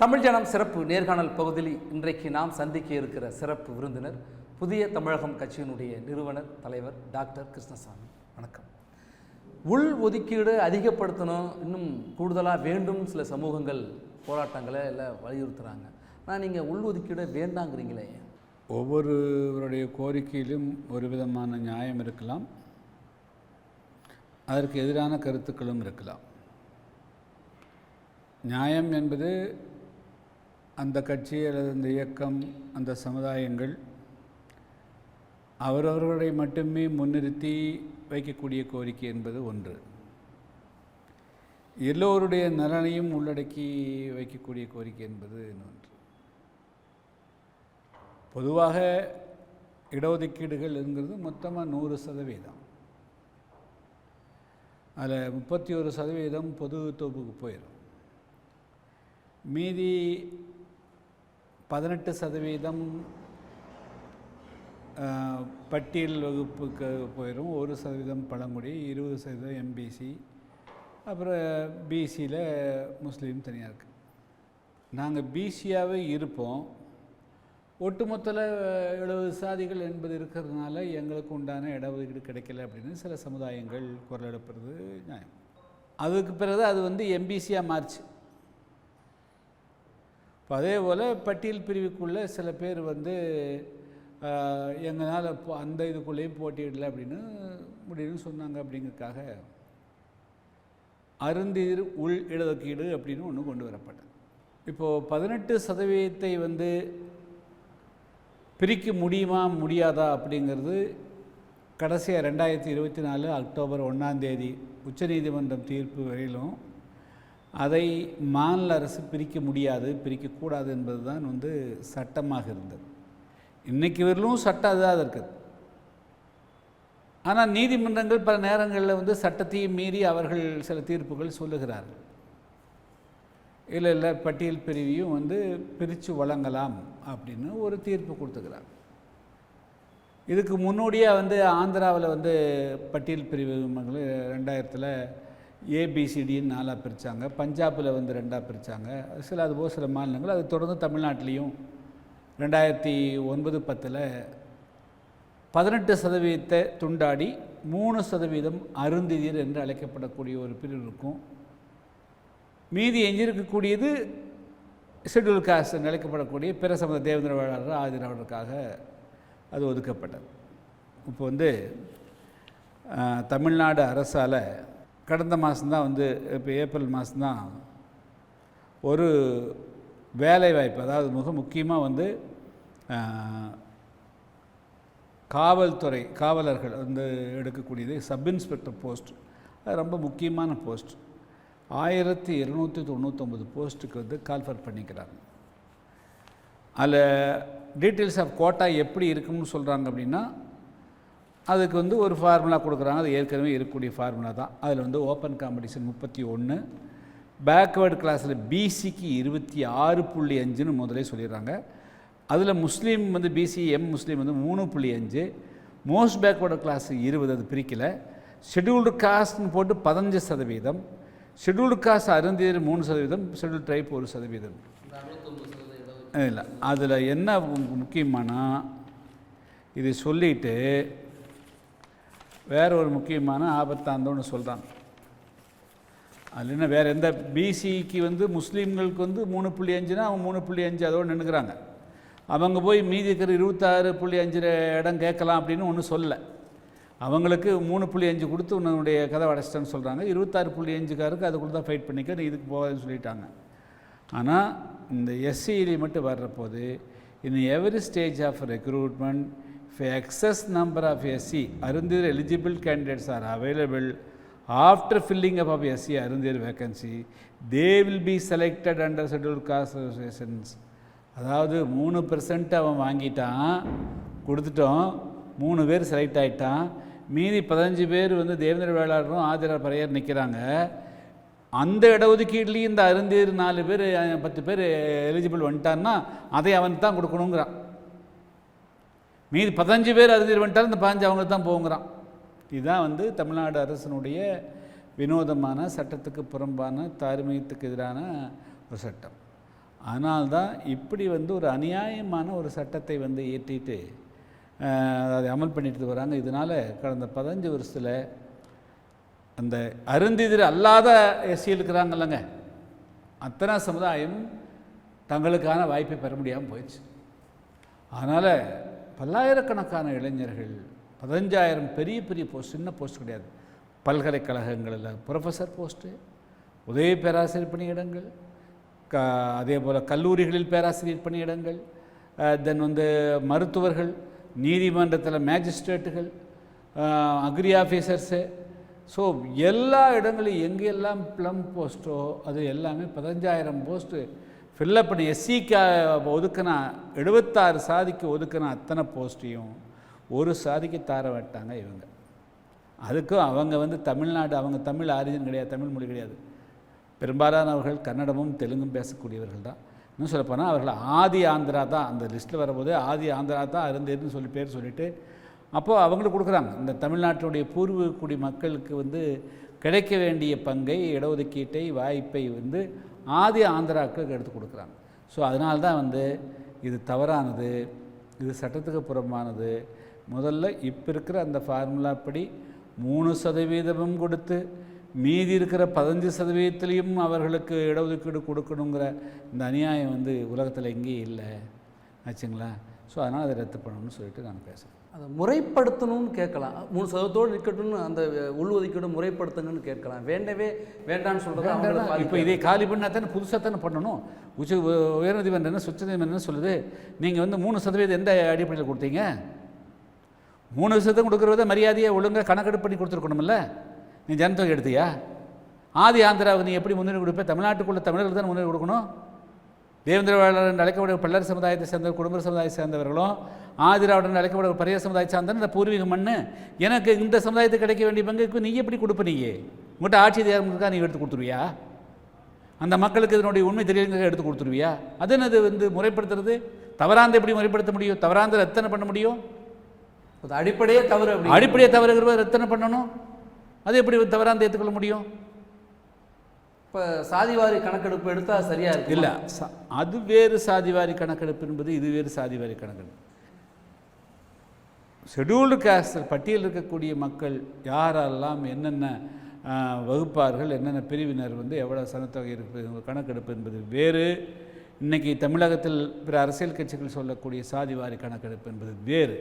தமிழ் ஜனம் சிறப்பு நேர்காணல் பகுதியில் இன்றைக்கு நாம் சந்திக்க இருக்கிற சிறப்பு விருந்தினர் புதிய தமிழகம் கட்சியினுடைய நிறுவனர் தலைவர் டாக்டர் கிருஷ்ணசாமி. வணக்கம். உள் ஒதுக்கீடு அதிகப்படுத்தணும், இன்னும் கூடுதலாக வேண்டும் சில சமூகங்கள் போராட்டங்களை எல்லாம் வலியுறுத்துகிறாங்க. ஆனால் நீங்கள் உள் ஒதுக்கீடு வேண்டாங்கிறீங்களே. ஒவ்வொருவருடைய கோரிக்கையிலும் ஒரு விதமான நியாயம் இருக்கலாம், அதற்கு எதிரான கருத்துக்களும் இருக்கலாம். நியாயம் என்பது அந்த கட்சி அல்லது அந்த இயக்கம், அந்த சமுதாயங்கள் அவரவர்களை மட்டுமே முன்னிறுத்தி வைக்கக்கூடிய கோரிக்கை என்பது ஒன்று. எல்லோருடைய நலனையும் உள்ளடக்கி வைக்கக்கூடிய கோரிக்கை என்பது இன்னொன்று. பொதுவாக இடஒதுக்கீடுகள் என்கிறது மொத்தமாக 100%. அதில் 31% பொது தொகுப்புக்கு போயிடும். மீதி 18% பட்டியல் வகுப்புக்கு போயிடும். 1% பழங்குடி, 20% எம்பிசி, அப்புறம் பிசியில் முஸ்லீம் தனியாக இருக்குது. நாங்கள் பிசியாகவே இருப்போம். ஒட்டுமொத்தத்தில் 70 சாதிகள் என்பது இருக்கிறதுனால எங்களுக்கு உண்டான இடஒதுக்கீடு கிடைக்கல அப்படின்னு சில சமுதாயங்கள் குரல் எழுப்புறது நியாயம். அதுக்கு பிறகு அது எம்பிசியாக மாறிச்சு. இப்போ அதே போல் பட்டியல் பிரிவுக்குள்ளே சில பேர் எங்களால் அந்த இதுக்குள்ளேயும் போட்டியிடலை அப்படின்னு முடிவுன்னு சொன்னாங்க. அப்படிங்கிறதுக்காக அருந்ததியர் உள் இடஒதுக்கீடு அப்படின்னு ஒன்று கொண்டு வரப்பட்டது. இப்போது 18% பிரிக்க முடியுமா முடியாதா அப்படிங்கிறது கடைசியாக 2024 அக்டோபர் 1 உச்சநீதிமன்றம் தீர்ப்பு வரையிலும் அதை மாநில அரசு பிரிக்க முடியாது, பிரிக்கக்கூடாது என்பது தான் சட்டமாக இருந்தது. இன்றைக்கு வரலும் சட்டம் அதுதான் இருக்குது. ஆனால் நீதிமன்றங்கள் பல நேரங்களில் சட்டத்தையும் மீறி அவர்கள் சில தீர்ப்புகள் சொல்லுகிறார்கள். இல்லை பட்டியல் பிரிவையும் பிரித்து வழங்கலாம் அப்படின்னு ஒரு தீர்ப்பு கொடுத்துக்கிறாங்க. இதுக்கு முன்னோடியாக ஆந்திராவில் பட்டியல் பிரிவு 2000 ஏபிசிடின்னு 4 பிரித்தாங்க. பஞ்சாபில் 2 பிரித்தாங்க. அதுபோல் சில மாநிலங்கள் அது தொடர்ந்து தமிழ்நாட்டிலையும் 2009-10 18% துண்டாடி 3% அருந்ததியர் என்று அழைக்கப்படக்கூடிய ஒரு பிரிவு இருக்கும். மீதி எஞ்சிருக்கக்கூடியது ஷெட்யூல் காஸ்ட் என்று அழைக்கப்படக்கூடிய பிற சமூக தேவேந்திர வேளாளர் ஆதிராவிடருக்காக அது ஒதுக்கப்பட்டது. இப்போ தமிழ்நாடு அரசால் கடந்த மாதம்தான் இப்போ ஏப்ரல் மாதம்தான் ஒரு வேலைவாய்ப்பு, அதாவது மிக முக்கியமாக காவல்துறை காவலர்கள் எடுக்கக்கூடியது சப் இன்ஸ்பெக்டர் போஸ்ட். அது ரொம்ப முக்கியமான போஸ்ட். 1299 போஸ்ட்டுக்கு கால்ஃபர் பண்ணிக்கிறாங்க. அதில் டீட்டெயில்ஸ் ஆஃப் கோட்டா எப்படி இருக்குன்னு சொல்கிறாங்க அப்படின்னா, அதுக்கு ஒரு ஃபார்முலா கொடுக்குறாங்க. அது ஏற்கனவே இருக்கக்கூடிய ஃபார்முலா தான். அதில் ஓப்பன் காம்படிஷன் 31, பேக்வேர்டு கிளாஸில் பிசிக்கு 26.5ன்னு முதலே சொல்லிடுறாங்க. அதில் முஸ்லீம் பிசி முஸ்லீம் 3.5, மோஸ்ட் பேக்வேர்டு கிளாஸ் 20, அது பிரிக்கலை. ஷெட்யூல்டு காஸ்ட்னு போட்டு 15%, scheduled caste Arunthathiyar 3%, scheduled try 1%. இல்லை, அதில் என்ன முக்கியமானா இது சொல்லிவிட்டு வேறு ஒரு முக்கியமான ஆபத்தாந்தோன்னு சொல்கிறாங்க. அதில் என்ன, வேறு எந்த பிசிக்கு முஸ்லீம்களுக்கு 3.5னா அவங்க 3.5 அதோடு நின்றுக்கிறாங்க. அவங்க போய் மீதி இருக்கிற 26.5 இடம் கேட்கலாம் அப்படின்னு ஒன்றும் சொல்லலை. அவங்களுக்கு 3.5 கொடுத்து உன்னுடைய கதை அடைச்சிட்டேன்னு சொல்கிறாங்க. 26.5காருக்கு அதுக்குள்ள தான் ஃபைட் பண்ணிக்க, இதுக்கு போகாதுன்னு சொல்லிட்டாங்க. ஆனால் இந்த எஸ்சியிலே மட்டும் வர்றபோது in every stage of recruitment if excess number of SC Arunthathiyar eligible candidates are available after filling up of SC Arunthathiyar vacancy, they will be selected under scheduled caste reservations. அதாவது 3% அவன் வாங்கிட்டான், கொடுத்துட்டோம், 3 பேர் செலக்ட் ஆகிட்டான், மீதி 15 பேர் தேவேந்திர வேளாளரும் ஆதிரா பறையர் நிற்கிறாங்க. அந்த இடஒதுக்கீட்லேயும் இந்த அருந்ததியர் 4 பேர் 10 பேர் எலிஜிபிள் வந்துட்டான்னா அதை அவனுக்கு தான் கொடுக்கணுங்கிறான். மீதி 15 பேர் அருந்ததியர் வந்துட்டாலும் இந்த 15 அவங்களுக்கு தான் போங்கிறான். இதுதான் தமிழ்நாடு அரசினுடைய வினோதமான, சட்டத்துக்கு புறம்பான, தார்மீகத்துக்கு எதிரான ஒரு சட்டம். அதனால்தான் இப்படி வந்து ஒரு அநியாயமான ஒரு சட்டத்தை வந்து இயற்றிட்டு அதை அமல் பண்ணிட்டு வராங்க. இதனால் கடந்த 15 வருஷத்தில் அந்த அருந்திதிர் அல்லாத எஸ்சி இருக்கிறாங்கல்லங்க, அத்தனை சமுதாயம் தங்களுக்கான வாய்ப்பை பெற முடியாமல் போயிடுச்சு. அதனால் பல்லாயிரக்கணக்கான இளைஞர்கள் 15,000 பெரிய பெரிய போஸ்ட், சின்ன போஸ்ட் கிடையாது, பல்கலைக்கழகங்களில் ப்ரொஃபஸர் போஸ்ட்டு, உதவி பேராசிரியர் பணியிடங்கள், அதே போல் கல்லூரிகளில் பேராசிரியர் பணியிடங்கள், தென் வந்து மருத்துவர்கள், நீதிமன்றத்தில் மேஜிஸ்ட்ரேட்டுகள், அக்ரி ஆஃபீஸர்ஸு, ஸோ எல்லா இடங்களையும் எங்கெல்லாம் ப்ளம் போஸ்ட்டோ அது எல்லாமே 15,000 போஸ்ட்டு ஃபில்லப் பண்ணி எஸ்சிக்கு ஒதுக்கினா 76 சாதிக்கு ஒதுக்கினா அத்தனை போஸ்ட்டையும் ஒரு சாதிக்கு தார விட்டாங்க இவங்க. அதுக்கும் அவங்க வந்து தமிழ்நாடு, அவங்க தமிழ் ஆரிஜின் கிடையாது, தமிழ் மொழி கிடையாது, பெரும்பாலானவர்கள் கன்னடமும் தெலுங்கும் பேசக்கூடியவர்கள் தான். இன்னும் சொல்லப்போனால் அவர்கள் ஆதி ஆந்திரா தான், அந்த லிஸ்ட்டில் வரும்போது ஆதி ஆந்திரா தான் அருந்தேர்னு சொல்லி பேர் சொல்லிவிட்டு அப்போது அவங்களுக்கு கொடுக்குறாங்க. இந்த தமிழ்நாட்டினுடைய பூர்வ குடி மக்களுக்கு வந்து கிடைக்க வேண்டிய பங்கை, இடஒதுக்கீட்டை, வாய்ப்பை வந்து ஆதி ஆந்திராக்களுக்கு எடுத்து கொடுக்குறாங்க. ஸோ அதனால தான் வந்து இது தவறானது, இது சட்டத்துக்கு புறம்பானது. முதல்ல இப்போ இருக்கிற அந்த ஃபார்முலா படி 3% கொடுத்து மீதி இருக்கிற 15%லையும் அவர்களுக்கு இடஒதுக்கீடு கொடுக்கணுங்கிற இந்த அநியாயம் வந்து உலகத்தில் எங்கேயும் இல்லை ஆச்சுங்களா. ஸோ அதனால் அதை ரத்து பண்ணணும்னு சொல்லிட்டு நான் பேசுகிறேன். அதை முறைப்படுத்தணும்னு கேட்கலாம், 3% இருக்கட்டும்னு அந்த உள்ஒதுக்கீடு முறைப்படுத்துங்கன்னு கேட்கலாம். வேண்டவே வேண்டான்னு சொல்கிறது. இப்போ இதை காலி பண்ணால் தானே புதுசாக தானே பண்ணணும். உயர்நீதிமன்றம் என்ன, உச்சநீதிமன்றம் என்ன சொல்லுது, நீங்கள் வந்து 3% எந்த அடிப்படையில் கொடுத்தீங்க? 3% கொடுக்குறத மரியாதையை ஒழுங்காக கணக்கெடுப்பு பண்ணி கொடுத்துருக்கணுமில்ல. நீ ஜனத்தொகை எடுத்தியா? ஆதி ஆந்திராவுக்கு நீ எப்படி முன்னுரிமை கொடுப்ப? தமிழ்நாட்டுக்குள்ள தமிழர்கள் தான் முன்னுரிமை கொடுக்கணும். தேவேந்திர வேளாளர் என்று அழைக்கப்பட்ட பல்லர் சமுதாயத்தை சேர்ந்த குடும்ப சமுதாயத்தை சேர்ந்தவர்களும் ஆதிராவுடன் என்று அழைக்கப்பட்ட பரிய சமுதாயத்தை சார்ந்த இந்த பூர்வீக மண் எனக்கு இந்த சமுதாயத்துக்கு கிடைக்க வேண்டிய பங்குக்கு நீ எப்படி கொடுப்ப? நீயே உங்கள்கிட்ட ஆட்சி அதிகாரங்களுக்காக நீ எடுத்து கொடுத்துருவியா? அந்த மக்களுக்கு இதனுடைய உண்மை தெரியலுக்காக எடுத்து கொடுத்துருவியா? அது என்னது வந்து முறைப்படுத்துறது? தவறாந்த எப்படி முறைப்படுத்த முடியும்? தவறாந்த ரத்தனை பண்ண முடியும்? அடிப்படையே தவறு, அடிப்படையே தவறுகிறத ரத்தனை பண்ணணும். அது எப்படி தவறாந்த ஏற்றுக்கொள்ள முடியும்? இப்போ சாதிவாரி கணக்கெடுப்பு எடுத்தால் சரியாக இருக்கு இல்லை, அது வேறு சாதிவாரி கணக்கெடுப்பு என்பது இது வேறு சாதிவாரி கணக்கெடுப்பு. ஷெட்யூல்டு காஸ்ட் பட்டியல் இருக்கக்கூடிய மக்கள் யாரெல்லாம் என்னென்ன வகுப்பார்கள், என்னென்ன பிரிவினர் வந்து எவ்வளோ சனத்தொகை இருப்பது கணக்கெடுப்பு என்பது வேறு. இன்றைக்கி தமிழகத்தில் பிற அரசியல் கட்சிகள் சொல்லக்கூடிய சாதிவாரி கணக்கெடுப்பு என்பது வேறு.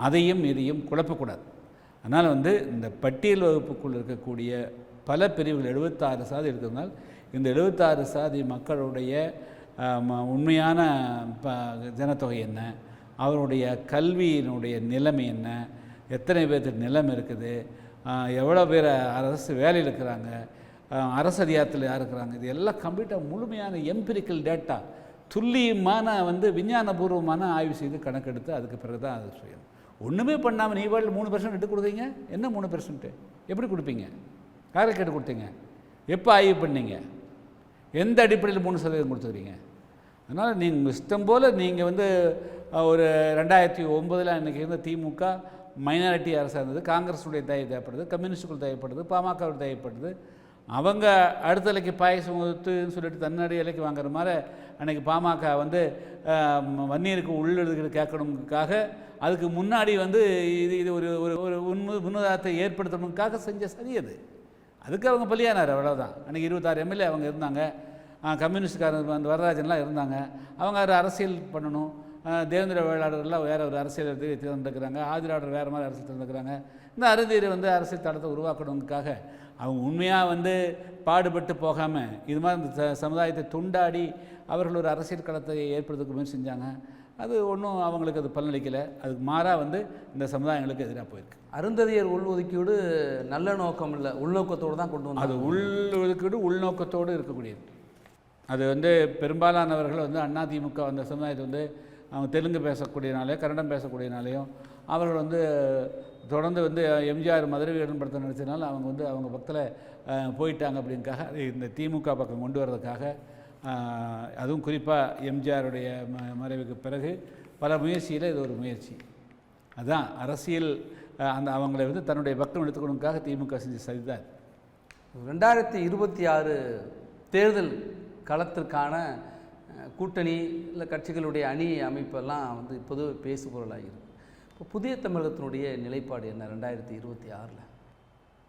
அதையும் இதையும் குழப்பக்கூடாது. அதனால் வந்து இந்த பட்டியல் வகுப்புக்குள் இருக்கக்கூடிய பல பிரிவுகள் 76 சாதி இருக்கிறதுனால் இந்த 76 சாதி மக்களுடைய உண்மையான ஜனத்தொகை என்ன, அவருடைய கல்வியினுடைய நிலைமை என்ன, எத்தனை பேர்த்துக்கு நிலம் இருக்குது, எவ்வளோ பேர் அரசு வேலையில் இருக்கிறாங்க, அரசு அதிகாரத்தில் யார் இருக்கிறாங்க, இது எல்லாம் கம்ப்ளீட்டாக முழுமையான எம்பிரிக்கல் டேட்டா, துல்லியமான வந்து விஞ்ஞானபூர்வமான ஆய்வு செய்து கணக்கெடுத்து அதுக்கு பிறகு தான் அது செய்யணும். ஒன்றுமே பண்ணாமல் நீ வாழ் 3% எடுத்து கொடுத்தீங்க. என்ன 3%? எப்படி கொடுப்பீங்க? யாரை கேட்டு கொடுத்தீங்க? எப்போ ஆய்வு பண்ணீங்க? எந்த அடிப்படையில் 3% கொடுத்துக்கிறீங்க? அதனால் நீங்கள் இஷ்டம் போல் நீங்கள் வந்து ஒரு 2009 அன்றைக்கி இருந்த திமுக மைனாரிட்டி அரசாக இருந்தது, காங்கிரஸுடைய தயவு தேவைப்படுது, கம்யூனிஸ்டுகள் தேவைப்படுது, பாமகவுடைய தேவைப்படுது. அவங்க அடுத்த இலைக்கு பாயசம் ஊற்றுன்னு சொல்லிட்டு தன்னாடி இலைக்கு வாங்குற மாதிரி அன்றைக்கி பாமக வந்து வன்னியருக்கு உள்ளெழுதுகிற கேட்கணுக்காக அதுக்கு முன்னாடி வந்து இது ஒரு ஒரு முன்னுதாரணத்தை ஏற்படுத்தணுக்காக செஞ்ச சரி அது. அதுக்கு அவங்க பலியானார், அவ்வளோதான். அன்றைக்கி 26 எம்எல்ஏ அவங்க இருந்தாங்க, கம்யூனிஸ்ட்காரர் அந்த வரராஜன்லாம் இருந்தாங்க. அவங்க அரசியல் பண்ணணும். தேவேந்திர வேளாளர்லாம் வேறு ஒரு அரசியல் தேர்ந்தெடுக்கிறாங்க, ஆதிராளர் வேறு மாதிரி அரசியல் தேர்ந்தெடுக்கிறாங்க. இந்த அருந்தீரை வந்து அரசியல் தளத்தை உருவாக்கணுங்கிறதுக்காக அவங்க உண்மையாக வந்து பாடுபட்டு போகாமல் இது மாதிரி இந்த சமுதாயத்தை துண்டாடி அவர்கள் ஒரு அரசியல் களத்தை ஏற்படுத்துக்கு முயற்சி செஞ்சாங்க. அது ஒன்றும் அவங்களுக்கு அது பலனளிக்கலை. அதுக்கு மாறாக வந்து இந்த சமுதாயங்களுக்கு எதிராக போயிருக்கு. அருந்ததியர் உள்ஒதுக்கீடு நல்ல நோக்கம் இல்லை, உள்நோக்கத்தோடு தான் கொண்டு வந்து. அது உள்ஒதுக்கீடு உள்நோக்கத்தோடு இருக்கக்கூடியது. அது வந்து பெரும்பாலானவர்கள் வந்து அதிமுக அந்த சமுதாயத்தை வந்து அவங்க தெலுங்கு பேசக்கூடியனாலே, கன்னடம் பேசக்கூடியனாலேயும் அவர்கள் வந்து தொடர்ந்து வந்து எம்ஜிஆர் மதுரை வீரன் படத்தை நடித்ததுனால அவங்க வந்து அவங்க பக்கத்தில் போயிட்டாங்க அப்படின்னுக்காக இந்த திமுக பக்கம் கொண்டு வர்றதுக்காக, அதுவும் குறிப்பாக எம்ஜிஆருடைய மறைவுக்கு பிறகு பல முயற்சியில் இது ஒரு முயற்சி. அதுதான் அரசியல் அந்த அவங்களை வந்து தன்னுடைய பக்கம் எடுத்துக்கணுக்காக திமுக செஞ்சு சரிதான். 2026 தேர்தல் களத்திற்கான கூட்டணி இல்லை கட்சிகளுடைய அணி அமைப்பெல்லாம் வந்து இப்போது பேசுபொருளாக இருக்குது. இப்போ புதிய தமிழகத்தினுடைய நிலைப்பாடு என்ன 2026?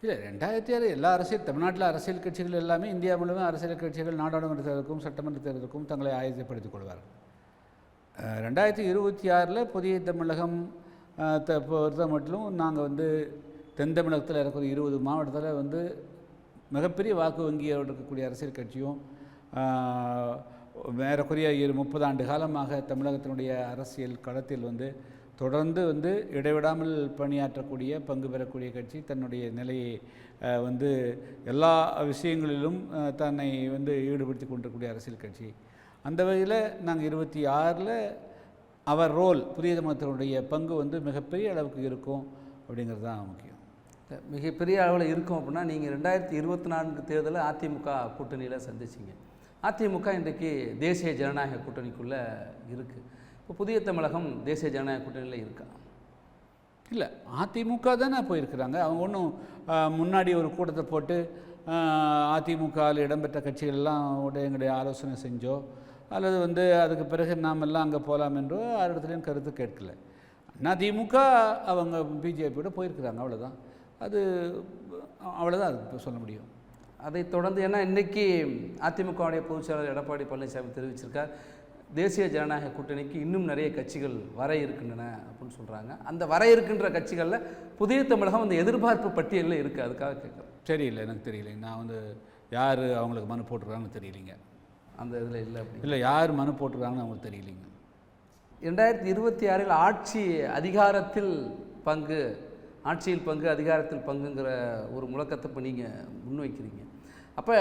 இல்லை 2006 எல்லா தமிழ்நாட்டில் அரசியல் கட்சிகள் எல்லாமே இந்தியா முழுவதும் அரசியல் கட்சிகள் நாடாளுமன்ற தேர்தலுக்கும் சட்டமன்ற தேர்தலுக்கும் தங்களை ஆயத்தப்படுத்திக் கொள்வார்கள். 2026 புதிய தமிழகம் பொறுத்த மட்டும் நாங்கள் வந்து தென் தமிழகத்தில் இருக்கிற 20 மாவட்டத்தில் வந்து மிகப்பெரிய வாக்கு வங்கியோடு இருக்கக்கூடிய அரசியல் கட்சியும் ஏறக்குறைய 30 ஆண்டு காலமாக தமிழகத்தினுடைய அரசியல் களத்தில் வந்து தொடர்ந்து வந்து இடைவிடாமல் பணியாற்றக்கூடிய பங்கு பெறக்கூடிய கட்சி தன்னுடைய நிலையை வந்து எல்லா விஷயங்களிலும் தன்னை வந்து ஈடுபடுத்தி கொண்டிருக்கக்கூடிய அரசியல் கட்சி. அந்த வகையில் நாங்கள் 26 அவர் ரோல் புதிய தமிழகத்தினுடைய பங்கு வந்து மிகப்பெரிய அளவுக்கு இருக்கும் அப்படிங்கிறது தான் முக்கியம். மிகப்பெரிய அளவில் இருக்கும் அப்படின்னா நீங்கள் 2024 தேர்தலில் அதிமுக கூட்டணியில் சந்திச்சிங்க. அதிமுக இன்றைக்கு தேசிய ஜனநாயக கூட்டணிக்குள்ளே இருக்குது. இப்போ புதிய தமிழகம் தேசிய ஜனநாயக கூட்டணியில் இருக்கா? இல்லை, அதிமுக தானே போயிருக்கிறாங்க. அவங்க ஒன்றும் முன்னாடி ஒரு கூட்டத்தை போட்டு அதிமுகவில் இடம்பெற்ற கட்சிகள்லாம் எங்களுடைய ஆலோசனை செஞ்சோ அல்லது வந்து அதுக்கு பிறகு நாம் எல்லாம் அங்கே போகலாம் என்றோ யார் இடத்துலையும் கருத்து கேட்கல. அதிமுக அவங்க பிஜேபியோட போயிருக்கிறாங்க, அவ்வளோதான். அவ்வளோதான் அது சொல்ல முடியும். அதை தொடர்ந்து ஏன்னா இன்றைக்கி அதிமுகவுடைய பொதுச்செயலாளர் எடப்பாடி பழனிசாமி தெரிவிச்சிருக்கார், தேசிய ஜனநாயக கூட்டணிக்கு இன்னும் நிறைய கட்சிகள் வர இருக்கின்றன அப்படின்னு சொல்கிறாங்க. அந்த வர இருக்கின்ற கட்சிகளில் புதிய தமிழகம் அந்த எதிர்பார்ப்பு பட்டியலில் இருக்குது. அதுக்காக கேட்குறேன். தெரியல, எனக்கு தெரியலைங்க. நான் வந்து யார் அவங்களுக்கு மனு போட்டுருக்காங்கன்னு தெரியலிங்க. அந்த இதில் இல்லை அப்படி இல்லை, யார் மனு போட்டுருக்காங்கன்னு அவங்களுக்கு தெரியலிங்க. 2026 ஆட்சி அதிகாரத்தில் பங்கு, ஆட்சியில் பங்கு அதிகாரத்தில் பங்குங்கிற ஒரு முழக்கத்தை இப்போ நீங்கள் முன்வைக்கிறீங்க. அப்போ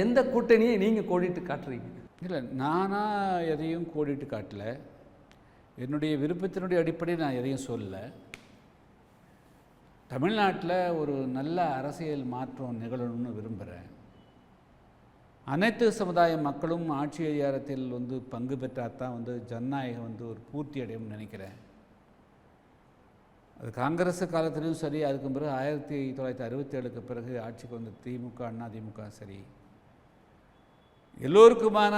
எந்த கூட்டணியை நீங்கள் கோடிட்டு காட்டுறீங்க? இல்லை, நானாக எதையும் கோடிட்டு காட்டல. என்னுடைய விருப்பத்தினுடைய அடிப்படையில் நான் எதையும் சொல்லலை. தமிழ்நாட்டில் ஒரு நல்ல அரசியல் மாற்றம் நிகழணும்னு விரும்புகிறேன். அனைத்து சமுதாய மக்களும் ஆட்சி அதிகாரத்தில் வந்து பங்கு பெற்றால் தான் வந்து ஜனநாயகம் வந்து ஒரு பூர்த்தி அடையும்னு நினைக்கிறேன். அது காங்கிரஸ் காலத்திலையும் சரி, அதுக்கு பிறகு 1967க்கு பிறகு ஆட்சிக்கு வந்து திமுக அதிமுக சரி, எல்லோருக்குமான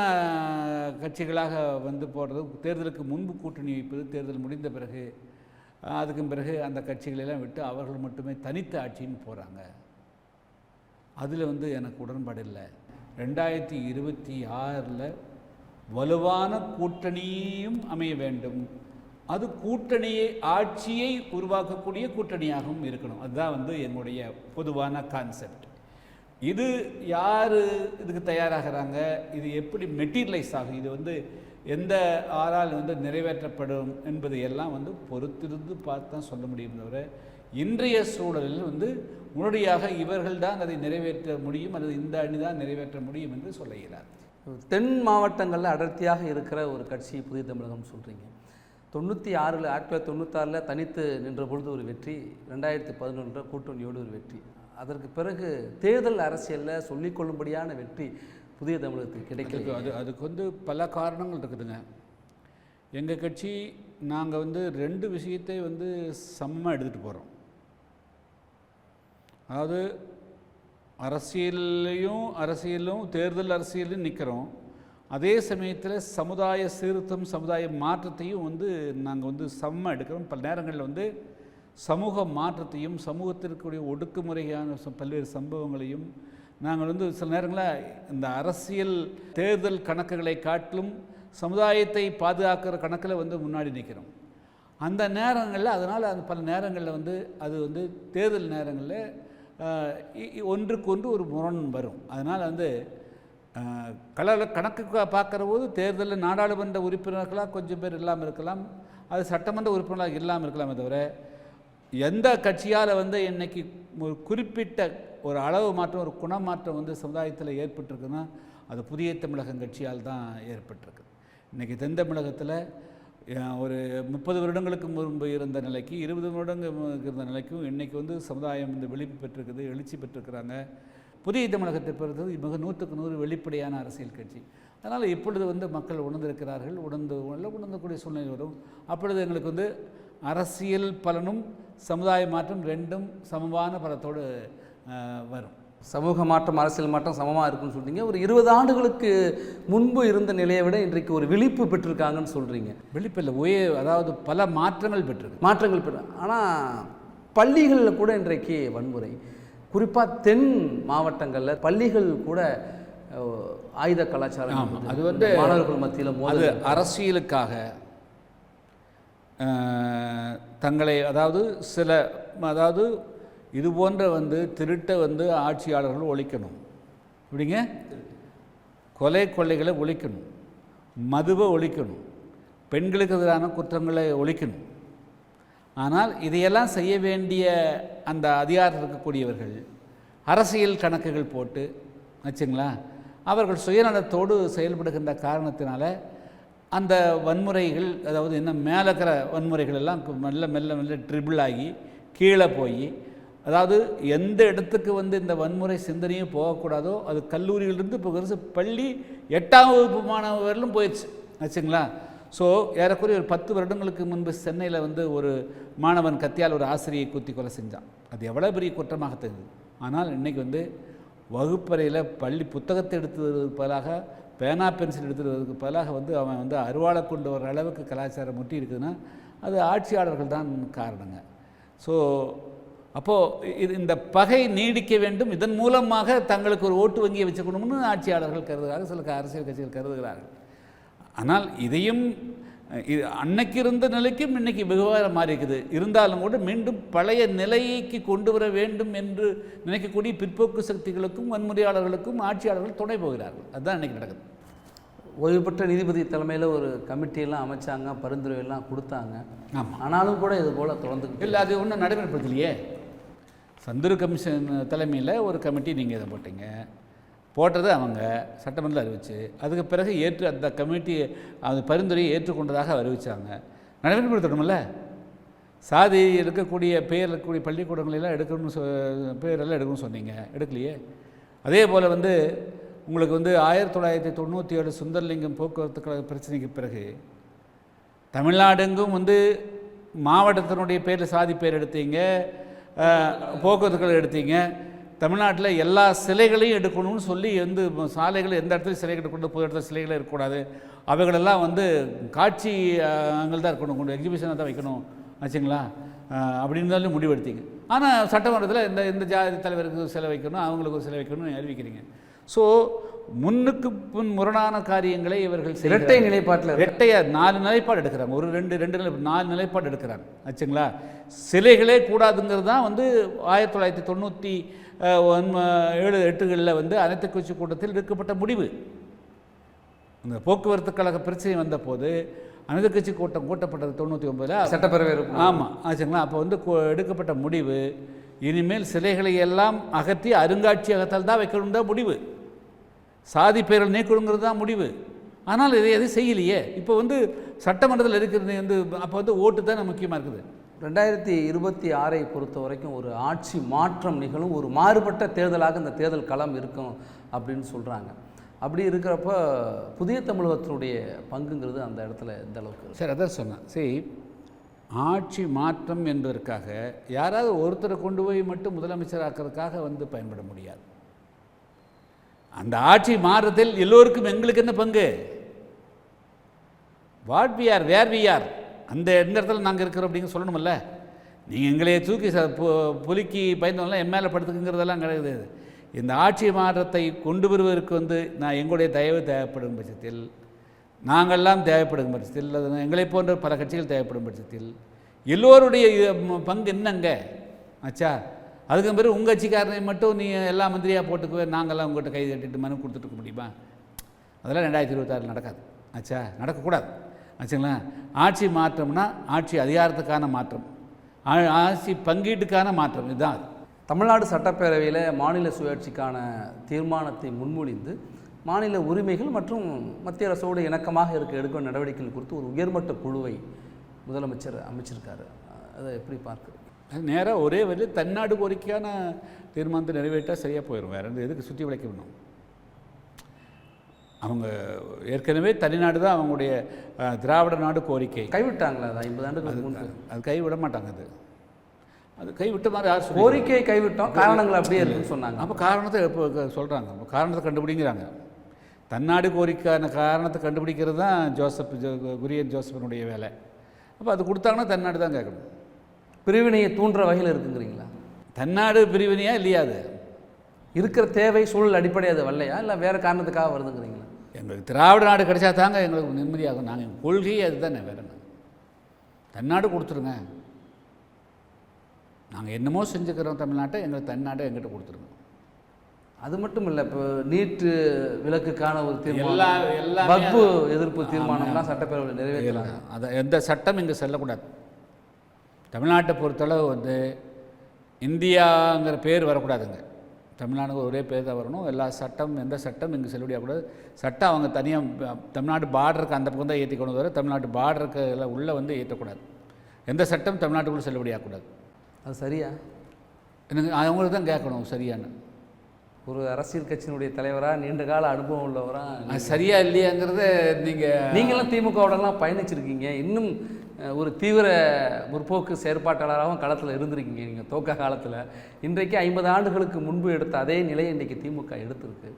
கட்சிகளாக வந்து போடுறது, தேர்தலுக்கு முன்பு கூட்டணி வைப்பது, தேர்தல் முடிந்த பிறகு அதுக்கு பிறகு அந்த கட்சிகளெல்லாம் விட்டு அவர்கள் மட்டுமே தனித்த ஆட்சின்னு போகிறாங்க. அதில் வந்து எனக்கு உடன்பாடு இல்லை. 2026 வலுவான கூட்டணியும் அமைய வேண்டும். அது கூட்டணியை ஆட்சியை உருவாக்கக்கூடிய கூட்டணியாகவும் இருக்கணும். அதுதான் வந்து என்னுடைய பொதுவான கான்செப்ட். இது யார் இதுக்கு தயாராகிறாங்க, இது எப்படி மெட்டீரியலைஸ் ஆகும், இது வந்து எந்த ஆறால் வந்து நிறைவேற்றப்படும் என்பது எல்லாம் வந்து பொறுத்திருந்து பார்த்து தான் சொல்ல முடியும். தவிர இன்றைய சூழலில் வந்து முன்னோடியாக இவர்கள் தான் அதை நிறைவேற்ற முடியும் அல்லது இந்த அணி தான் நிறைவேற்ற முடியும் என்று சொல்ல இயலாது. தென் மாவட்டங்களில் அடர்த்தியாக இருக்கிற ஒரு கட்சி புதிய தமிழகம் சொல்கிறீங்க. 1996 தனித்து நின்ற பொழுது ஒரு வெற்றி, 2011 கூட்டணியோடு ஒரு வெற்றி, அதற்கு பிறகு தேர்தல் அரசியலில் சொல்லிக்கொள்ளும்படியான வெற்றி புதிய தமிழகத்துக்கு கிடைக்கல. அதுக்கு வந்து பல காரணங்கள் இருக்குதுங்க. எங்கள் கட்சி நாங்கள் வந்து 2 விஷயத்தை வந்து சமமாக எடுத்துகிட்டு போகிறோம். அதாவது அரசியலும் தேர்தல் அரசியலும் நிற்கிறோம். அதே சமயத்தில் சமுதாய சீர்திருத்தம், சமுதாய மாற்றத்தையும் வந்து நாங்கள் வந்து சமமாக எடுக்கிறோம். பல நேரங்களில் வந்து சமூக மாற்றத்தையும் சமூகத்திற்குரிய ஒடுக்குமுறையான பல்வேறு சம்பவங்களையும் நாங்கள் வந்து சில நேரங்களில் இந்த அரசியல் தேர்தல் கணக்குகளை காட்டிலும் சமுதாயத்தை பாதுகாக்கிற கணக்கில் வந்து முன்னாடி நிற்கிறோம். அந்த நேரங்களில் அதனால் அந்த பல நேரங்களில் வந்து அது வந்து தேர்தல் நேரங்களில் ஒன்றுக்கொன்று ஒரு முரண் வரும். அதனால் வந்து கணக்கு பார்க்குற போது தேர்தலில் நாடாளுமன்ற உறுப்பினர்களாக கொஞ்சம் பேர் இல்லாமல் இருக்கலாம், அது சட்டமன்ற உறுப்பினர்களாக இல்லாமல் இருக்கலாமே தவிர எந்த கட்சியால் வந்து இன்றைக்கி ஒரு குறிப்பிட்ட ஒரு அளவு மாற்றம், ஒரு குணமாற்றம் வந்து சமுதாயத்தில் ஏற்பட்டிருக்குன்னா அது புதிய தமிழகம் கட்சியால் தான் ஏற்பட்டிருக்கு. இன்றைக்கி தென் தமிழகத்தில் ஒரு 30 வருடங்களுக்கு முன்பு இருந்த நிலைக்கு 20 வருடங்கள் இருந்த நிலைக்கும் இன்றைக்கி வந்து சமுதாயம் இந்த விழிப்பு பெற்றிருக்குது, எழுச்சி பெற்றிருக்கிறாங்க. புதிய தமிழகத்தை பொறுத்தது மிக 100க்கு 100 வெளிப்படையான அரசியல் கட்சி. அதனால் இப்பொழுது வந்து மக்கள் உணர்ந்திருக்கிறார்கள், உணர்ந்தக்கூடிய சூழ்நிலை வரும். அப்பொழுது எங்களுக்கு வந்து அரசியல் பலனும் சமுதாய மாற்றம் 2ம் சமமான பலத்தோடு வரும். சமூக மாற்றம், அரசியல் மாற்றம் சமமாக இருக்குன்னு சொல்கிறீங்க. ஒரு 20 ஆண்டுகளுக்கு முன்பு இருந்த நிலையை விட இன்றைக்கு ஒரு விழிப்பு பெற்றிருக்காங்கன்னு சொல்கிறீங்க. விழிப்பு இல்லை, அதாவது பல மாற்றங்கள் பெற்று. ஆனால் பள்ளிகளில் கூட இன்றைக்கு வன்முறை, குறிப்பாக தென் மாவட்டங்களில் பள்ளிகள் கூட ஆயுத கலாச்சாரம், அது வந்து மாணவர்கள் மத்தியில் அது அரசியலுக்காக தங்களை அதாவது இது போன்ற திருட்டை ஆட்சியாளர்கள் ஒழிக்கணும், இப்படிங்க கொள்ளைகளை ஒழிக்கணும், மதுவை ஒழிக்கணும், பெண்களுக்கு எதிரான குற்றங்களை ஒழிக்கணும். ஆனால் இதையெல்லாம் செய்ய வேண்டிய அந்த அதிகாரம் இருக்கக்கூடியவர்கள் அரசியல் கணக்குகள் போட்டு வச்சுங்களா, அவர்கள் சுயநலத்தோடு செயல்படுகின்ற காரணத்தினால அந்த வன்முறைகள், அதாவது இன்னும் மேலே இருக்கிற வன்முறைகள் எல்லாம் மெல்ல மெல்ல மெல்ல ட்ரிபிள் ஆகி கீழே போய், அதாவது எந்த இடத்துக்கு இந்த வன்முறை சிந்தனையும் போகக்கூடாதோ அது கல்லூரியிலிருந்து இப்போ பள்ளி 8ஆம் வகுப்பு மாணவர்களும் போயிடுச்சு வச்சுங்களா. ஸோ ஏறக்குறைய ஒரு 10 வருடங்களுக்கு முன்பு சென்னையில் ஒரு மாணவன் கத்தியால் ஒரு ஆசிரியை குத்தி கொலை செஞ்சான். அது எவ்வளோ பெரிய குற்றமாக தெரியுது. ஆனால் இன்றைக்கி வகுப்பறையில் பள்ளி புத்தகத்தை எடுத்துவதற்கு பதிலாக பேனா பென்சில் எடுத்துவதற்கு பதிலாக அவன் அருவாளை கொண்டு வர அளவுக்கு கலாச்சாரம் முட்டி இருக்குதுன்னா அது ஆட்சியாளர்கள் தான் காரணங்க. ஸோ அப்போது இந்த பகை நீடிக்க வேண்டும், இதன் மூலமாக தங்களுக்கு ஒரு ஓட்டு வங்கியை வச்சுக்கணும்னு ஆட்சியாளர்கள் கருதுகிறார்கள், சில அரசியல் கட்சிகள் கருதுகிறார்கள். ஆனால் இதையும் அன்னைக்கு இருந்த நிலைக்கும் இன்றைக்கி விவகாரம் மாறி இருக்குது. இருந்தாலும் கூட மீண்டும் பழைய நிலைக்கு கொண்டு வர வேண்டும் என்று நினைக்கக்கூடிய பிற்போக்கு சக்திகளுக்கும் வன்முறையாளர்களுக்கும் ஆட்சியாளர்கள் துணை போகிறார்கள். அதுதான் இன்றைக்கி நடக்குது. ஓய்வு பெற்ற நீதிபதி தலைமையில் ஒரு கமிட்டியெல்லாம் அமைச்சாங்க, பரிந்துரையெல்லாம் கொடுத்தாங்க. ஆமாம். ஆனாலும் கூட இது போல் தொடர்ந்து இல்லை, அது ஒன்றும் நடைமுறைப்படுத்தலையே. சந்துரு கமிஷன் தலைமையில் ஒரு கமிட்டி நீங்கள் இதை போட்டது அவங்க சட்டமன்றத்தில் அறிவிச்சு, அதுக்கு பிறகு அந்த கமிட்டி அந்த பரிந்துரையை ஏற்றுக்கொண்டதாக அறிவித்தாங்க. நடைமுறைப்படுத்தணும்ல. சாதி இருக்கக்கூடிய பேர் இருக்கக்கூடிய பள்ளிக்கூடங்களெல்லாம் எடுக்கணும்னு பேரெல்லாம் எடுக்கணும்னு சொன்னீங்க, எடுக்கலையே. அதே போல் உங்களுக்கு 1997 சுந்தரலிங்கம் போக்குவரத்து கழக பிரச்சனைக்கு பிறகு தமிழ்நாடெங்கும் மாவட்டத்தினுடைய பேரில் சாதி பேர் எடுத்தீங்க, போக்குவரத்து கழகம் எடுத்தீங்க. தமிழ்நாட்டில் எல்லா சிலைகளையும் எடுக்கணும்னு சொல்லி சாலைகள் எந்த இடத்துலையும் சிலைகள் எடுக்கணும், பொது இடத்துல சிலைகளே இருக்கக்கூடாது, அவைகளெல்லாம் காட்சி அங்கே தான் இருக்கணும், கொண்டு எக்ஸிபிஷனாக தான் வைக்கணும் ஆச்சுங்களா அப்படின்னு முடிவெடுத்தீங்க. ஆனால் சட்டமன்றத்தில் இந்த ஜாதி தலைவருக்கு சிலை வைக்கணும், அவங்களுக்கு ஒரு சிலை வைக்கணும்னு அறிவிக்கிறீங்க. ஸோ முன்னுக்கு முரணான காரியங்களை இவர்கள் இரட்டை நிலைப்பாட்டில் 4 நிலைப்பாடு எடுக்கிறாங்க. ஒரு 4 நிலைப்பாடு எடுக்கிறாங்க ஆச்சுங்களா. சிலைகளே கூடாதுங்கிறது தான் 1997-8களில் அனைத்து கட்சி கூட்டத்தில் எடுக்கப்பட்ட முடிவு. இந்த போக்குவரத்து கழக பிரச்சனை வந்த போது அனைத்து கட்சி கூட்டம் கூட்டப்பட்டது 99 சட்டப்பேரவை. ஆமாம் ஆச்சுங்களா. அப்போ எடுக்கப்பட்ட முடிவு இனிமேல் சிலைகளை எல்லாம் அகற்றி அருங்காட்சியகத்தால் தான் வைக்கணும் தான் முடிவு, சாதி பேரில் நீக்கணுங்கிறது தான் முடிவு. ஆனால் இதை எதுவும் செய்யலையே. இப்போ சட்டமன்றத்தில் இருக்கிறது அப்போ ஓட்டு தான் முக்கியமாக இருக்குது. 2026 பொறுத்த வரைக்கும் ஒரு ஆட்சி மாற்றம் நிகழும், ஒரு மாறுபட்ட தேர்தலாக இந்த தேர்தல் களம் இருக்கும் அப்படின்னு சொல்கிறாங்க. அப்படி இருக்கிறப்ப புதிய தமிழகத்தினுடைய பங்குங்கிறது அந்த இடத்துல எந்த அளவுக்கு? சரி, அதான் சொன்னேன். சரி, ஆட்சி மாற்றம் என்பதற்காக யாராவது ஒருத்தரை கொண்டு போய் மட்டும் முதலமைச்சராக்கிறதுக்காக பயன்பட முடியாது. அந்த ஆட்சி மாற்றத்தில் எல்லோருக்கும் எங்களுக்கு என்ன பங்கு? What we are, where we are, அந்த எந்த இடத்துல நாங்கள் இருக்கிறோம் அப்படிங்க சொல்லணுமில்ல. நீங்கள் எங்களையே தூக்கி புலிக்கு பயந்தவங்களாம் என் மேலே படுத்துக்குங்கிறதெல்லாம் கிடையாது. இந்த ஆட்சி மாற்றத்தை கொண்டு வருவதற்கு நான் எங்களுடைய தயவு தேவைப்படும் பட்சத்தில், நாங்கள்லாம் தேவைப்படும் பட்சத்தில், அது எங்களை போன்ற பல கட்சிகள் தேவைப்படும் பட்சத்தில் எல்லோருடைய பங்கு என்னங்க ஆச்சா? அதுக்கு பிறகு உங்கள் கட்சிக்காரனை மட்டும் நீ எல்லா மந்திரியாக போட்டுக்குவேன், நாங்கள்லாம் உங்கள்கிட்ட கை தட்டிட்டு மனு கொடுத்துட்டு முடியுமா? அதெல்லாம் 2026 நடக்காது ஆச்சா, நடக்கக்கூடாது ஆச்சுங்களா. ஆட்சி மாற்றம்னா ஆட்சி அதிகாரத்துக்கான மாற்றம், ஆட்சி பங்கீட்டுக்கான மாற்றம், இதுதான். தமிழ்நாடு சட்டப்பேரவையில் மாநில சுயாட்சிக்கான தீர்மானத்தை முன்மொழிந்து மாநில உரிமைகள் மற்றும் மத்திய அரசோடு இணக்கமாக எடுக்கும் நடவடிக்கைகள் குறித்து ஒரு உயர்மட்ட குழுவை முதலமைச்சர் அமைச்சிருக்காரு. அதை எப்படி பார்க்குறது? நேராக ஒரே வழியில் தன்னாடு கோரிக்கையான தீர்மானத்தை நிறைவேற்றால் சரியாக போயிடும். வேறு எதுக்கு சுற்றி விளைக்க வேணும்? அவங்க ஏற்கனவே தனிநாடு தான் அவங்களுடைய திராவிட நாடு கோரிக்கை கைவிட்டாங்களா? அது 50 ஆண்டுகளுக்கு முன்பு அது கைவிட மாட்டாங்க. அது கைவிட்ட மாதிரி யார் சொல்லி கோரிக்கையை கைவிட்டோம், காரணங்கள் அப்படியே இருக்குன்னு சொன்னாங்க. அப்போ காரணத்தை இப்போ சொல்கிறாங்க, காரணத்தை கண்டுபிடிங்கிறாங்க. தன்னாடு கோரிக்கையான காரணத்தை கண்டுபிடிக்கிறது தான் குரியன் ஜோசப்பினுடைய வேலை. அப்போ அது கொடுத்தாங்கன்னா தன்னாடு தான் கேட்கணும். பிரிவினையை தூண்டுற வகையில் இருக்குங்கிறீங்களா? தன்னாடு பிரிவினையா இல்லையா? அது இருக்கிற தேவை சூழல் அடிப்படை அது வரலையா, இல்லை வேறு காரணத்துக்காக வருதுங்கிறீங்களா? எங்களுக்கு திராவிட நாடு கிடைச்சா தாங்க எங்களுக்கு நிம்மதியாகும். நாங்கள் கொள்கையே அதுதானே, வேறு என்ன. தன்னாடு கொடுத்துருங்க, நாங்கள் என்னமோ செஞ்சுக்கிறோம் தமிழ்நாட்டை, எங்களுக்கு தன்னாட்டை எங்கிட்ட கொடுத்துருங்க. அது மட்டும் இல்லை, இப்போ நீட்டு விலக்குக்கான ஒரு தீர்மானம், வக்பு எதிர்ப்பு தீர்மானம்லாம் சட்டப்பேரவையில் நிறைவேற்றலாம். அதை எந்த சட்டம் இங்கே செல்லக்கூடாது. தமிழ்நாட்டை பொறுத்தளவு வந்து இந்தியாங்கிற பேர் வரக்கூடாதுங்க. தமிழ்நாடுக்கு ஒரே பேர் தான் வரணும். எல்லா சட்டம், எந்த சட்டம் இங்கே செல்லுபடியாகக்கூடாது. சட்டம் அவங்க தனியாக தமிழ்நாடு பார்டருக்கு அந்த பக்கம் தான் ஏற்றிக்கணும், வர தமிழ்நாட்டு பார்டருக்கு எல்லாம் உள்ளே வந்து ஏற்றக்கூடாது. எந்த சட்டம் தமிழ்நாட்டுக்குள்ளே செல்லுபடியாகக்கூடாது. அது சரியா? எனக்கு அவங்களுக்கு தான் கேட்கணும் சரியானு. ஒரு அரசியல் கட்சியினுடைய தலைவராக, நீண்ட கால அனுபவம் உள்ளவராக, அது சரியா இல்லையாங்கிறத நீங்களும் திமுகவோடலாம் பயணிச்சிருக்கீங்க, இன்னும் ஒரு தீவிர முற்போக்கு செயற்பாட்டாளராகவும் களத்தில் இருந்திருக்கீங்க நீங்கள் துவக்க காலத்தில். இன்றைக்கு 50 ஆண்டுகளுக்கு முன்பு எடுத்த அதே நிலையை இன்றைக்கி திமுக எடுத்திருக்கு.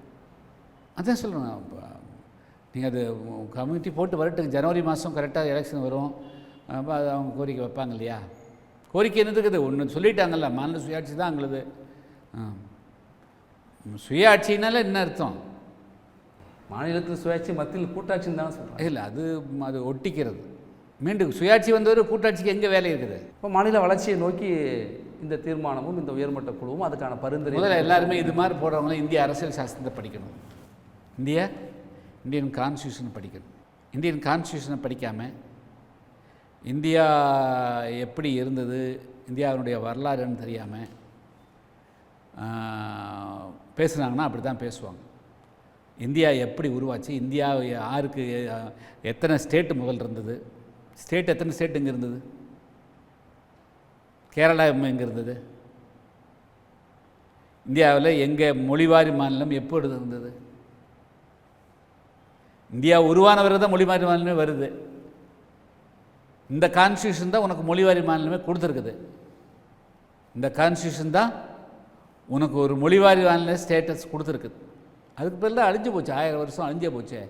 அதான் சொல்கிறேன். இப்போ நீங்கள் அது கமிட்டி போட்டு வரட்டுங்க, ஜனவரி மாதம் கரெக்டாக எலெக்ஷன் வரும். அப்போ அது அவங்க கோரிக்கை வைப்பாங்க இல்லையா? கோரிக்கை என்னதுக்குது? ஒன்று சொல்லிட்டாங்கல்ல, மாநில சுயாட்சி தான் எங்களுது. சுயாட்சினால என்ன அர்த்தம்? மாநிலத்தில் சுயாட்சி, மத்தியில் கூட்டாட்சின்னு தானே சொல்கிறேன். இல்லை, அது ஒட்டிக்கிறது. மீண்டும் சுயாட்சி வந்தவர் கூட்டாட்சிக்கு எங்கே வேலை இருக்குது? இப்போ மாநில வளர்ச்சியை நோக்கி இந்த தீர்மானமும் இந்த உயர்மட்ட குழுவும் அதுக்கான பரிந்துரை. முதல்ல எல்லாருமே இது மாதிரி போடுறவங்களும் இந்திய அரசியல் சாஸ்திரத்தை படிக்கணும், இந்தியன் கான்ஸ்டியூஷனை படிக்கணும். இந்தியன் கான்ஸ்டியூஷனை படிக்காமல் இந்தியா எப்படி இருந்தது, இந்தியாவினுடைய வரலாறுன்னு தெரியாமல் பேசுனாங்கன்னா அப்படி தான் பேசுவாங்க. இந்தியா எப்படி உருவாச்சு, இந்தியா யாருக்கு, எத்தனை ஸ்டேட்டு முதல் இருந்தது, எத்தனை ஸ்டேட் இங்கே இருந்தது, கேரளா எங்கே இருந்தது, இந்தியாவில் எங்கே மொழிவாரி மாநிலம் எப்போது இருந்தது, இந்தியா உருவான பிறகு தான் மொழிவாரி மாநிலமே வருது. இந்த கான்ஸ்டியூஷன் தான் உனக்கு மொழிவாரி மாநிலமே கொடுத்துருக்குது. இந்த கான்ஸ்டியூஷன் தான் உனக்கு ஒரு மொழிவாரி மாநில ஸ்டேட்டஸ் கொடுத்துருக்குது. அதுக்கு பிறகு அழிஞ்சு போச்சு, 1000 வருஷம் அழிஞ்சே போச்சு.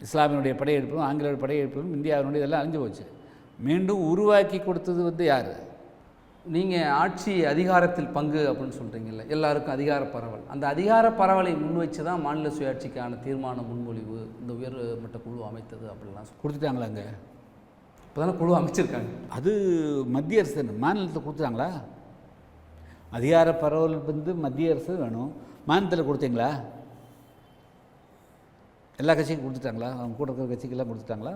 இஸ்லாமியனுடைய படையெடுப்பும் ஆங்கிலேயர் படையெடுப்பும் இந்தியாவினுடைய இதெல்லாம் அழிஞ்சு போச்சு. மீண்டும் உருவாக்கி கொடுத்தது வந்து யார்? நீங்கள் ஆட்சி அதிகாரத்தில் பங்கு அப்படின்னு சொல்கிறீங்கல்ல, எல்லாருக்கும் அதிகார பரவல். அந்த அதிகார பரவலை முன் வச்சு தான் மாநில சுயாட்சிக்கான தீர்மான முன்மொழிவு இந்த உயர்மட்ட குழு அமைத்தது அப்படிலாம் கொடுத்துட்டாங்களாங்க. இப்போ தானே குழு அமைச்சிருக்காங்க. அது மத்திய அரசு மாநிலத்தில் கொடுத்துட்டாங்களா? அதிகார பரவல் வந்து மத்திய அரசு வேணும், மாநிலத்தில் கொடுத்தீங்களா? எல்லா கட்சிக்கும் கொடுத்துட்டாங்களா? அவங்க கூட இருக்கிற கட்சிக்கெல்லாம் கொடுத்துட்டாங்களா?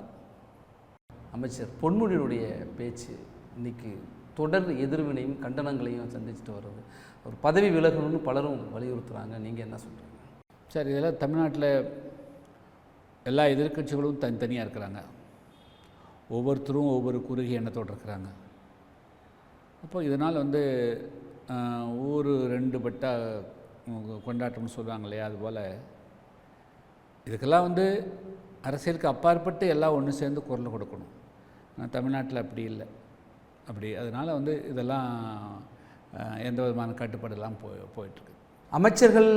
அமைச்சர் பொன்முடியினுடைய பேச்சு இன்றைக்கி தொடர் எதிர்வினையும் கண்டனங்களையும் சந்திச்சுட்டு வருது. ஒரு பதவி விலகணும்னு பலரும் வலியுறுத்துகிறாங்க. நீங்கள் என்ன சொல்கிறீங்க? சார், இதெல்லாம் தமிழ்நாட்டில் எல்லா எதிர்கட்சிகளும் தனித்தனியாக இருக்கிறாங்க. ஒவ்வொருத்தரும் ஒவ்வொரு குறுகிய எண்ணத்தோடு இருக்கிறாங்க. அப்போ இதனால் வந்து ஊர் 2 பட்டா கொண்டாட்டம்னு சொல்லுவாங்க இல்லையா, அதுபோல் இதுக்கெல்லாம் வந்து அரசியலுக்கு அப்பாற்பட்டு எல்லாம் ஒன்று சேர்ந்து குரல் கொடுக்கணும். ஆனால் தமிழ்நாட்டில் அப்படி இல்லை. அதனால் வந்து இதெல்லாம் எந்த விதமான கட்டுப்பாடெல்லாம் போயிட்டுருக்கு. அமைச்சர்கள்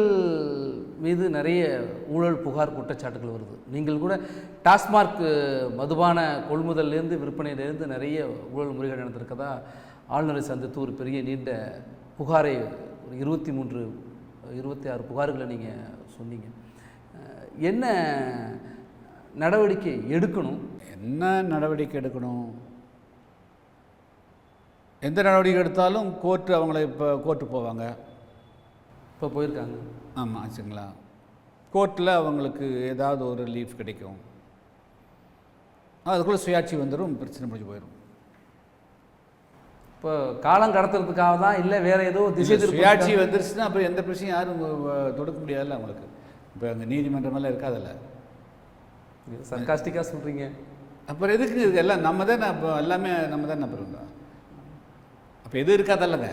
மீது நிறைய ஊழல் புகார் குற்றச்சாட்டுகள் வருது. நீங்கள் கூட டாஸ்மார்க் மதுபான கொள்முதல்லேருந்து விற்பனையிலேருந்து நிறைய ஊழல் முறைகேடு நடந்திருக்கதா ஆளுநரை சந்தித்து ஒரு பெரிய நீண்ட புகாரை, ஒரு 26 புகார்களை நீங்கள் சொன்னீங்க. என்ன நடவடிக்கை எடுக்கணும்? எந்த நடவடிக்கை எடுத்தாலும் கோர்ட்டு அவங்கள இப்போ கோர்ட்டு போவாங்க. இப்போ போயிருக்காங்க. ஆமாம், ஆச்சுங்களா. கோர்ட்டில் அவங்களுக்கு ஏதாவது ஒரு ரிலீஃப் கிடைக்கும், அதுக்குள்ளே சுயாட்சி வந்துடும், பிரச்சனை முடிஞ்சு போயிடும். இப்போ காலம் கடத்துறதுக்காக தான், இல்லை வேறு ஏதோ திசை சுயாட்சி வந்துருச்சுன்னா அப்புறம் எந்த பிரச்சனையும் யாரும் தொடுக்க முடியாதுல்ல அவங்களுக்கு. இப்போ அங்கே நீதிமன்றமெல்லாம் இருக்காதில்ல. சர்காஸ்டிக்காக சொல்கிறீங்க. அப்புறம் எதுக்கு இது எல்லாம் நம்ம தான் இப்போ எல்லாமே நம்ம தான் அப்புறம் அப்போ எதுவும் இருக்காதல்லங்க.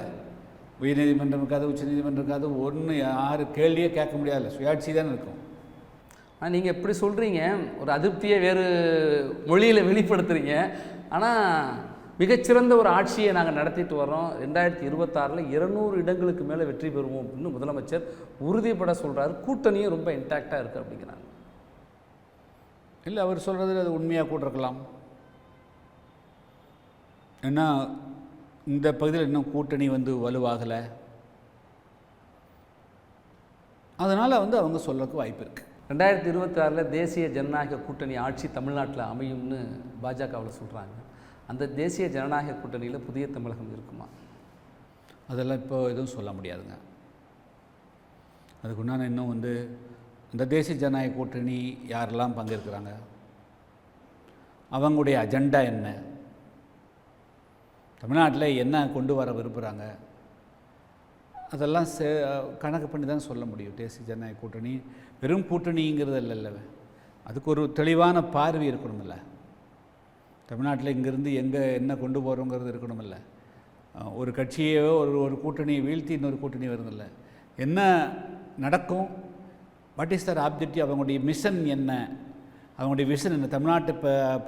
உயர் நீதிமன்றம் இருக்காது, உச்ச நீதிமன்றம் இருக்காது, ஒன்று யாரும் கேள்வியே கேட்க முடியாதுல்ல, சுயாட்சி தானே இருக்கும். ஆனால் நீங்கள் எப்படி சொல்கிறீங்க, ஒரு அதிருப்தியை வேறு மொழியில் வெளிப்படுத்துகிறீங்க. ஆனால் மிகச்சிறந்த ஒரு ஆட்சியை நாங்கள் நடத்திட்டு வரோம், 2026 200 இடங்களுக்கு மேலே வெற்றி பெறுவோம் அப்படின்னு முதலமைச்சர் உறுதிப்பட சொல்கிறாரு. கூட்டணியும் ரொம்ப இன்டாக்டாக இருக்குது அப்படிங்கிறாங்க. இல்லை, அவர் சொல்கிறது அது உண்மையாக கூட இருக்கலாம். ஏன்னா இந்த பகுதியில் இன்னும் கூட்டணி வலுவாகலை, அதனால் அவங்க சொல்லக்கு வாய்ப்பு இருக்குது. 2026 தேசிய ஜனநாயக கூட்டணி ஆட்சி தமிழ்நாட்டில் அமையும்னு பாஜகவில் சொல்கிறாங்க. அந்த தேசிய ஜனநாயக கூட்டணியில் புதிய தமிழகம் இருக்குமா? அதெல்லாம் இப்போ எதுவும் சொல்ல முடியாதுங்க. அதுக்குண்டான இன்னும் இந்த தேசிய ஜனநாயக கூட்டணி யாரெல்லாம் பங்கேற்கிறாங்க, அவங்களுடைய அஜெண்டா என்ன, தமிழ்நாட்டில் என்ன கொண்டு வர விரும்புகிறாங்க, அதெல்லாம் கணக்கு பண்ணி தான் சொல்ல முடியும். தேசிய ஜனநாயக கூட்டணி வெறும் கூட்டணிங்கிறது இல்லைல்ல, அதுக்கு ஒரு தெளிவான பார்வை இருக்கணுமில்ல. தமிழ்நாட்டில் இங்கேருந்து எங்கே என்ன கொண்டு போகிறோங்கிறது இருக்கணுமில்ல. ஒரு கட்சியோ ஒரு கூட்டணியை வீழ்த்தி இன்னொரு கூட்டணி வருதில்ல. என்ன நடக்கும், வாட் இஸ் தர் ஆப்ஜெக்டிவ், அவங்களுடைய மிஷன் என்ன, அவங்களுடைய விஷன் என்ன, தமிழ்நாட்டை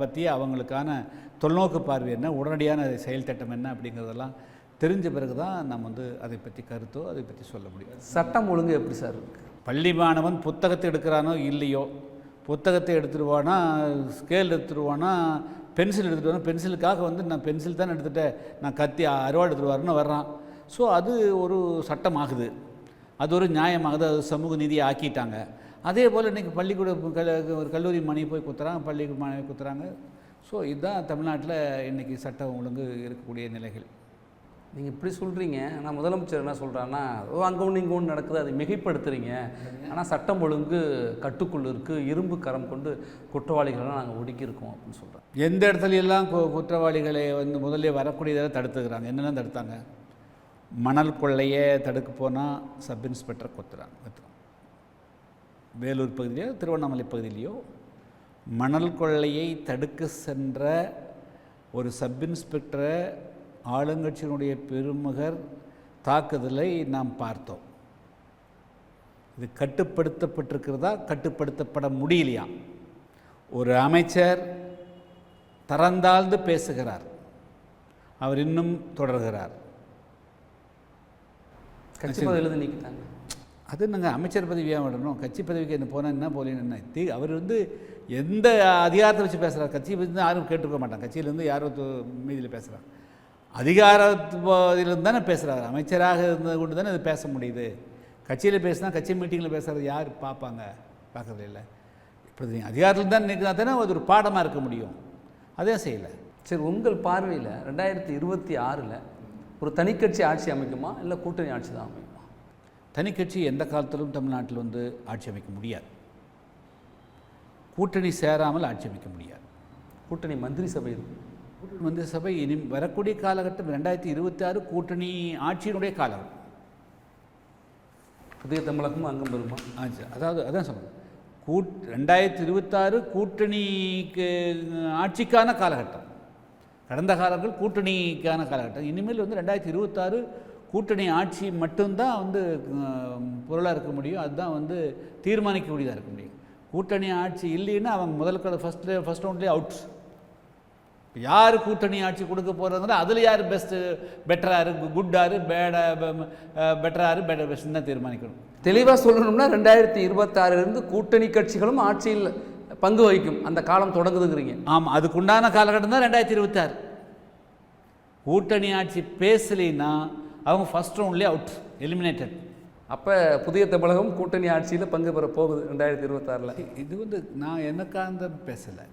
பற்றி அவங்களுக்கான தொலைநோக்கு பார்வை என்ன, உடனடியான செயல் திட்டம் என்ன அப்படிங்கிறதெல்லாம் தெரிஞ்ச பிறகு தான் நம்ம அதை பற்றி கருத்தோ அதை பற்றி சொல்ல முடியும். சட்டம் ஒழுங்கு எப்படி சார் இருக்குது? பள்ளி மாணவன் புத்தகத்தை எடுக்கிறானோ இல்லையோ, புத்தகத்தை எடுத்துருவானா, ஸ்கேல் எடுத்துருவானா, பென்சில் எடுத்துகிட்டு பென்சிலுக்காக நான் பென்சில் தான் எடுத்துகிட்டேன், நான் கத்தி அறுவாடு எடுத்துகிட்டு வர்றான். ஸோ அது ஒரு சட்டம் ஆகுது, அது ஒரு நியாயமாகுது, அது சமூக நீதியை ஆக்கிட்டாங்க. அதே போல் இன்றைக்கி பள்ளிக்கூட ஒரு கல்லூரி மணி போய் குத்துறாங்க, பள்ளி மணி குத்துறாங்க. ஸோ இதுதான் தமிழ்நாட்டில் இன்றைக்கி சட்டம் ஒழுங்கு இருக்கக்கூடிய நிலைகள். நீங்கள் இப்படி சொல்கிறீங்க, ஆனால் முதலமைச்சர் என்ன சொல்கிறான்னா, அங்கே ஒன்று இங்கே ஒன்று நடக்குது, அதை மிகைப்படுத்துகிறீங்க, ஆனால் சட்டம் ஒழுங்கு கட்டுக்குள் இருக்குது, இரும்பு கரம் கொண்டு குற்றவாளிகளெலாம் நாங்கள் ஒடுக்கியிருக்கோம் அப்படின்னு சொல்கிறோம். எந்த இடத்துல எல்லாம் குற்றவாளிகளை முதல்ல வரக்கூடியதாக தடுத்துக்கிறாங்க. என்னெல்லாம் தடுத்தாங்க? மணல் கொள்ளையை தடுக்க போனால் சப் இன்ஸ்பெக்டர் கொத்துறாங்க. வேலூர் பகுதியிலையோ திருவண்ணாமலை பகுதியிலையோ மணல் கொள்ளையை தடுக்க சென்ற ஒரு சப் இன்ஸ்பெக்டரை ஆளுங்கட்சியினுடைய பெருமகர் தாக்குதலை நாம் பார்த்தோம். இது கட்டுப்படுத்தப்பட்டிருக்கிறதா, கட்டுப்படுத்தப்பட முடியலையா? ஒரு அமைச்சர் தரந்தாழ்ந்து பேசுகிறார், அவர் இன்னும் தொடர்கிறார். கட்சி பதவியிலிருந்து நீக்கிட்டாங்க. அது நாங்கள் அமைச்சர் பதவியாக விடணும், கட்சி பதவிக்கு என்ன போனால் என்ன போலேன்னு என்ன அவர் எந்த அதிகாரத்தை வச்சு பேசுகிறார்? கட்சியை பற்றி யாரும் கேட்டுக்க மாட்டாங்க. கட்சியிலேருந்து யாரும் மீதியில் பேசுகிறாங்க, அதிகாரத்திலிருந்து தானே பேசுகிறாரு. அமைச்சராக இருந்தது கொண்டு தானே அது பேச முடியுது. கட்சியில் பேசினா கட்சி மீட்டிங்கில் பேசுகிறது யார் பார்ப்பாங்க? பார்க்கறது இல்லை. இப்படி அதிகாரத்தில் தான் நிற்கிறதா தானே அது ஒரு பாடமாக இருக்க முடியும். அதே செய்யலை. சரி, உங்கள் பார்வையில் 2026 ஒரு தனிக்கட்சி ஆட்சி அமைக்குமா, இல்லை கூட்டணி ஆட்சி தான் அமைக்குமா? தனிக்கட்சி எந்த காலத்திலும் தமிழ்நாட்டில் ஆட்சி அமைக்க முடியாது. கூட்டணி சேராமல் ஆட்சி அமைக்க முடியாது. கூட்டணி மந்திரி சபை மந்திரி சபை இனி வரக்கூடிய காலகட்டம் 2026 கூட்டணி ஆட்சியினுடைய காலம். புதிய தமிழகமும் அங்கம் பெறுமா? அதாவது அதான் சொல்லுங்கள், 2026 கூட்டணிக்கு ஆட்சிக்கான காலகட்டம். கடந்த காலங்கள் கூட்டணிக்கான காலகட்டம். இனிமேல் 2026 கூட்டணி ஆட்சி மட்டும்தான் பொருளாக இருக்க முடியும். அதுதான் தீர்மானிக்கக்கூடியதாக இருக்க முடியும். கூட்டணி ஆட்சி இல்லைன்னா அவங்க முதல் ஃபஸ்ட் ரவுண்ட்லேயே அவுட். யார் கூட்டணி ஆட்சி கொடுக்க போகிறதுங்கிற அதில் யார் பெட்டராரு, குட்டாரு, பெட்டராரு, பெஸ்ட்னு தான் தீர்மானிக்கணும். தெளிவாக சொல்லணும்னா 2026 கூட்டணி கட்சிகளும் ஆட்சியில் பங்கு வகிக்கும் அந்த காலம் தொடங்குதுங்கிறீங்க. ஆமாம், அதுக்குண்டான காலகட்டம் தான் 2026. கூட்டணி ஆட்சி பேசலைன்னா அவங்க ஃபஸ்ட் ரவுண்ட்லேயே அவுட், எலிமினேட்டட். அப்போ புதிய தமிழகம் கூட்டணி ஆட்சியில் பங்கு பெற போகுது 2026. இது நான் எனக்காக பேசலை.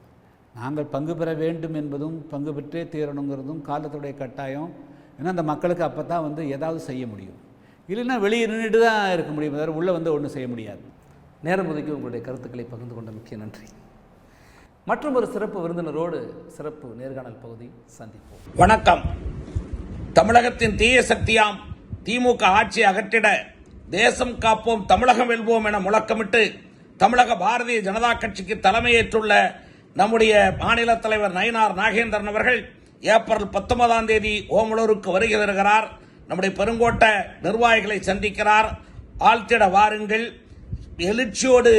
நாங்கள் பங்கு பெற வேண்டும் என்பதும் பங்கு பெற்றே தீரணுங்கிறதும் காலத்துடைய கட்டாயம். ஏன்னா அந்த மக்களுக்கு அப்போ தான் ஏதாவது செய்ய முடியும். இல்லைன்னா வெளியே நின்றுட்டு தான் இருக்க முடியும், வேறு உள்ளே ஒன்றும் செய்ய முடியாது. நேரம் ஒதுக்கி உங்களுடைய கருத்துக்களை பகிர்ந்து கொண்ட முக்கிய நன்றி. மற்றும் ஒரு சிறப்பு விருந்தினரோடு சிறப்பு நேர்காணல் பகுதி சந்திப்போம். வணக்கம். தமிழகத்தின் தீய சக்தியாம் திமுக ஆட்சியை அகற்றிட தேசம் காப்போம் தமிழகம் வெல்வோம் என முழக்கமிட்டு தமிழக பாரதிய ஜனதா கட்சிக்கு தலைமையேற்றுள்ள நம்முடைய மாநில தலைவர் நயினார் நாகேந்திரன் அவர்கள் ஏப்ரல் 19ஆம் தேதி ஓமலூருக்கு வருகை தருகிறார். நம்முடைய பெருங்கோட்ட நிர்வாகிகளை சந்திக்கிறார். ஆழ்த்திட வாருங்கள், எழுச்சியோடு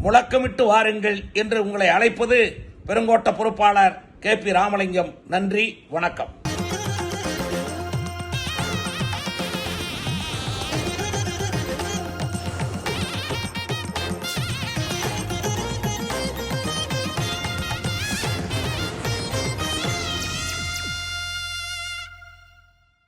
முழக்கமிட்டு வாருங்கள் என்று உங்களை அழைப்பது பெருங்கோட்ட பொறுப்பாளர் கே பி ராமலிங்கம். நன்றி, வணக்கம்.